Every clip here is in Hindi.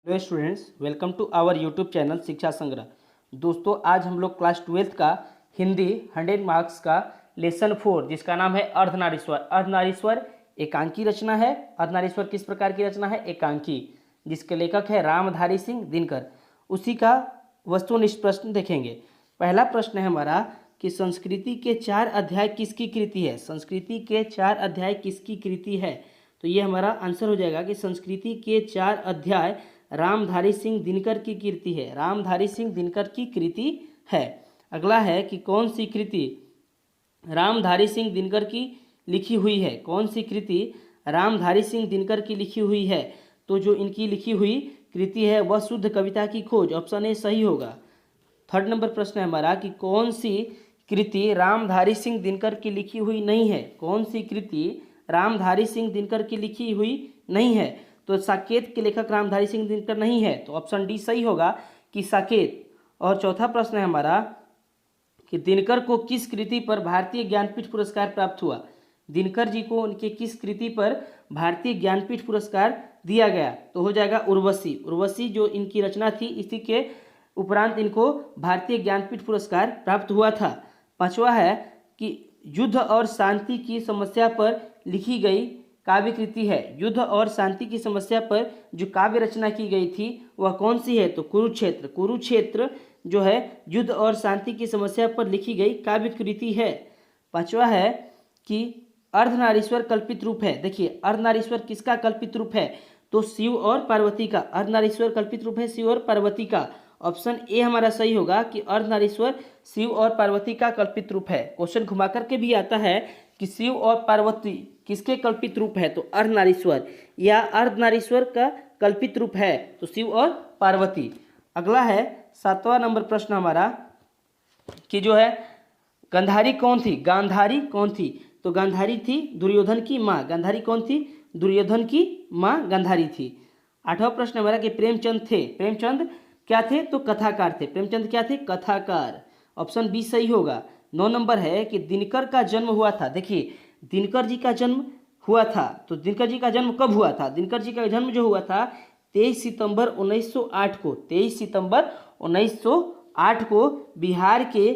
Hello students, welcome to our YouTube channel Shiksha Sangrah. दोस्तों, आज हम लोग क्लास 12th का हिंदी 100 मार्क्स का लेसन 4 जिसका नाम है अर्धनारीश्वर। अर्धनारीश्वर एकांकी रचना है। अर्धनारीश्वर किस प्रकार की रचना है? एकांकी, जिसके लेखक है रामधारी सिंह दिनकर। उसी का वस्तुनिष्ठ प्रश्न देखेंगे। पहला प्रश्न है हमारा कि संस्कृति के 4 अध्याय किसकी कृति है? संस्कृति के 4 अध्याय किसकी कृति है? तो ये हमारा आंसर हो जाएगा कि संस्कृति के 4 अध्याय रामधारी सिंह दिनकर की कृति है। रामधारी सिंह दिनकर की कृति है। अगला है कि कौन सी कृति रामधारी सिंह दिनकर की लिखी हुई है? कौन सी कृति रामधारी सिंह दिनकर की लिखी हुई है? तो जो इनकी लिखी हुई कृति है वह शुद्ध कविता की खोज, ऑप्शन ए सही होगा। थर्ड नंबर प्रश्न है हमारा कि कौन सी कृति रामधारी सिंह दिनकर की लिखी हुई नहीं है? कौन सी कृति रामधारी सिंह दिनकर की लिखी हुई नहीं है? तो साकेत के लेखक रामधारी सिंह दिनकर नहीं है, तो ऑप्शन डी सही होगा कि साकेत। और चौथा प्रश्न है हमारा कि दिनकर को किस कृति पर भारतीय ज्ञानपीठ पुरस्कार प्राप्त हुआ? दिनकर जी को उनके किस कृति पर भारतीय ज्ञानपीठ पुरस्कार दिया गया? तो हो जाएगा उर्वशी। उर्वशी जो इनकी रचना थी, इसी के उपरांत इनको भारतीय ज्ञानपीठ पुरस्कार प्राप्त हुआ था। पांचवा है कि युद्ध और शांति की समस्या पर लिखी गई काव्य कृति है। युद्ध और शांति की समस्या पर जो काव्य रचना की गई थी वह कौन सी है? तो कुरुक्षेत्र। कुरुक्षेत्र जो है युद्ध और शांति की समस्या पर लिखी गई काव्य कृति है। पांचवा है कि अर्धनारीश्वर कल्पित रूप है। देखिए, अर्धनारीश्वर किसका कल्पित रूप है? तो शिव और पार्वती का। अर्धनारीश्वर कल्पित रूप है शिव और पार्वती का। ऑप्शन ए हमारा सही होगा कि अर्धनारीश्वर शिव और पार्वती का कल्पित रूप है। क्वेश्चन घुमा करके भी आता है कि शिव और पार्वती किसके कल्पित रूप है? तो अर्धनारीश्वर, या अर्धनारीश्वर का कल्पित रूप है तो शिव और पार्वती। अगला है 7वां नंबर प्रश्न हमारा कि जो है गांधारी कौन थी? गांधारी कौन थी? तो गांधारी थी दुर्योधन की माँ। गांधारी कौन थी? दुर्योधन की माँ गांधारी थी। 8वां प्रश्न हमारा कि प्रेमचंद थे। प्रेमचंद क्या थे? तो कथाकार थे। प्रेमचंद क्या थे? कथाकार। ऑप्शन बी सही होगा। 9 नंबर है कि दिनकर का जन्म हुआ था। देखिए, दिनकर जी का जन्म हुआ था, तो दिनकर जी का जन्म कब हुआ था? दिनकर जी का जन्म जो हुआ था 23 सितंबर 1908 को। 23 सितंबर 1908 को बिहार के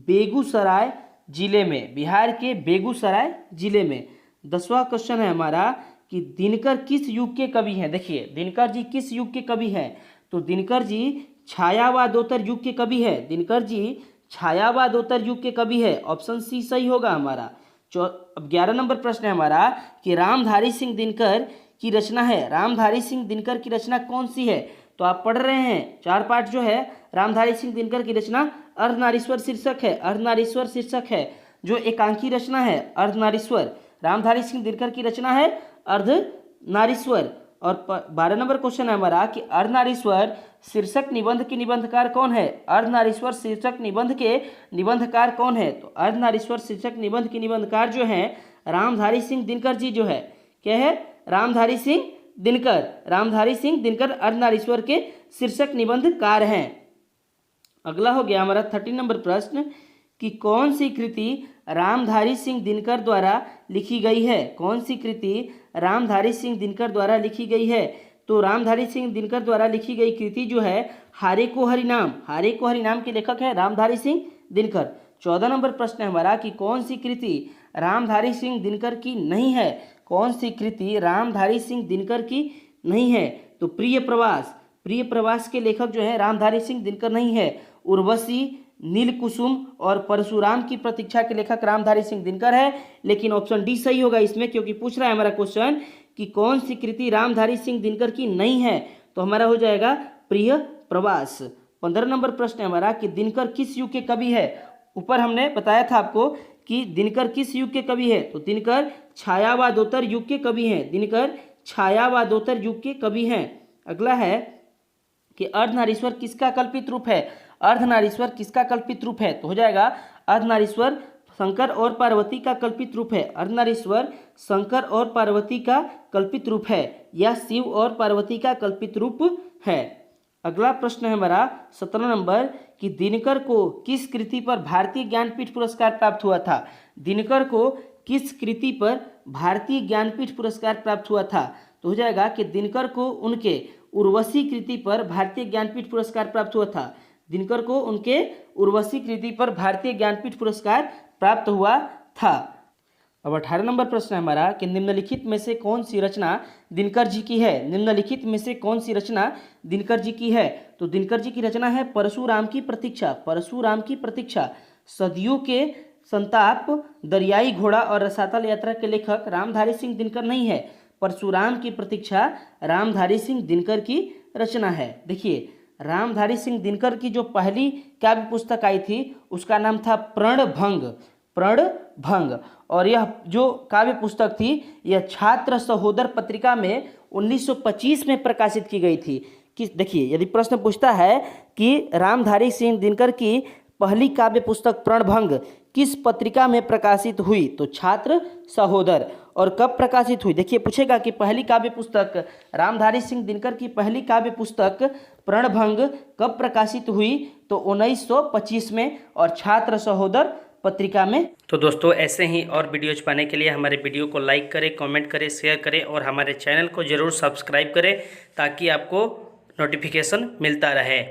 बेगूसराय जिले में। बिहार के बेगूसराय जिले में। 10वां क्वेश्चन है हमारा कि दिनकर किस युग के कवि हैं? देखिए, दिनकर जी किस युग के कवि हैं? तो दिनकर जी छायावादोत्तर युग के कवि है। दिनकर जी छायावादोत्तर युग के कवि है। ऑप्शन सी सही होगा हमारा। अब 11 नंबर प्रश्न है हमारा कि रामधारी सिंह दिनकर की रचना है। रामधारी सिंह दिनकर की रचना कौन सी है? तो आप पढ़ रहे हैं 4 पाठ जो है रामधारी सिंह दिनकर की रचना अर्धनारीश्वर शीर्षक है। अर्धनारीश्वर शीर्षक है जो एकांकी रचना है अर्धनारीश्वर। रामधारी सिंह दिनकर की रचना है अर्धनारीश्वर। और 12 नंबर क्वेश्चन है हमारा कि अर्धनारीश्वर शीर्षक निबंध के निबंधकार कौन है? अर्धनारीश्वर शीर्षक निबंध के निबंधकार कौन है? तो अर्धनारीश्वर शीर्षक निबंध के निबंधकार जो हैं रामधारी सिंह दिनकर जी जो है। क्या है? रामधारी सिंह दिनकर। रामधारी सिंह दिनकर अर्धनारीश्वर के शीर्षक निबंधकार हैं। अगला हो गया हमारा 13 नंबर प्रश्न कि कौन सी कृति रामधारी सिंह दिनकर द्वारा लिखी गई है? कौन सी कृति रामधारी सिंह दिनकर द्वारा लिखी गई है? तो रामधारी सिंह दिनकर द्वारा लिखी गई कृति जो है हारे को हरिनाम। हारे को हरिनाम के लेखक है रामधारी सिंह दिनकर। 14 नंबर प्रश्न है हमारा कि कौन सी कृति रामधारी सिंह दिनकर की नहीं है? कौन सी कृति रामधारी सिंह दिनकर की नहीं है? तो प्रिय प्रवास। प्रिय प्रवास के लेखक जो है रामधारी सिंह दिनकर नहीं है। उर्वशी, नीलकुसुम और परशुराम की प्रतीक्षा के लेखक रामधारी सिंह दिनकर है। लेकिन ऑप्शन डी सही होगा इसमें, क्योंकि पूछ रहा है हमारा क्वेश्चन कि कौन सी कृति रामधारी सिंह दिनकर की नहीं है? तो हमारा हो जाएगा प्रिय प्रवास। 15 नंबर प्रश्न है हमारा कि दिनकर किस युग के कवि है? ऊपर हमने बताया था आपको कि दिनकर किस युग के कवि है। तो दिनकर छायावादोत्तर युग के कवि हैं। दिनकर छायावादोत्तर युग के कवि हैं। अगला है कि अर्धनारीश्वर किसका कल्पित रूप है? अर्धनारीश्वर किसका कल्पित रूप है? तो हो जाएगा अर्धनारीश्वर शंकर और पार्वती का कल्पित रूप है। अर्धनारीश्वर शंकर और पार्वती का कल्पित रूप है, या शिव और पार्वती का कल्पित रूप है। अगला प्रश्न है हमारा 17 नंबर कि दिनकर को किस कृति पर भारतीय ज्ञानपीठ पुरस्कार प्राप्त हुआ था? दिनकर को किस कृति पर भारतीय ज्ञानपीठ पुरस्कार प्राप्त हुआ था? तो हो जाएगा कि दिनकर को उनके उर्वशी कृति पर भारतीय ज्ञानपीठ पुरस्कार प्राप्त हुआ था। दिनकर को उनके उर्वशी कृति पर भारतीय ज्ञानपीठ पुरस्कार प्राप्त हुआ था। अब 18 नंबर प्रश्न है हमारा कि निम्नलिखित में से कौन सी रचना दिनकर जी की है। निम्नलिखित में से कौन सी रचना दिनकर जी की है? तो दिनकर जी की रचना है परशुराम की प्रतीक्षा। परशुराम की प्रतीक्षा। सदियों के संताप, दरियाई घोड़ा और रसातल यात्रा के लेखक रामधारी सिंह दिनकर नहीं है। परशुराम की प्रतीक्षा रामधारी सिंह दिनकर की रचना है। देखिए, रामधारी सिंह दिनकर की जो पहली काव्य पुस्तक आई थी उसका नाम था प्रणभंग। प्रणभंग। और यह जो काव्य पुस्तक थी यह छात्र सहोदर पत्रिका में 1925 में प्रकाशित की गई थी। कि देखिए, यदि प्रश्न पूछता है कि रामधारी सिंह दिनकर की पहली काव्य पुस्तक प्रणभंग किस पत्रिका में प्रकाशित हुई, तो छात्र सहोदर। और कब प्रकाशित हुई? देखिए, पूछेगा कि पहली काव्य पुस्तक रामधारी सिंह दिनकर की पहली काव्य पुस्तक प्रणभंग कब प्रकाशित हुई, तो 1925 में, और छात्र सहोदर पत्रिका में। तो दोस्तों, ऐसे ही और वीडियोज पाने के लिए हमारे वीडियो को लाइक करें, कमेंट करें, शेयर करें और हमारे चैनल को जरूर सब्सक्राइब करें ताकि आपको नोटिफिकेशन मिलता रहे।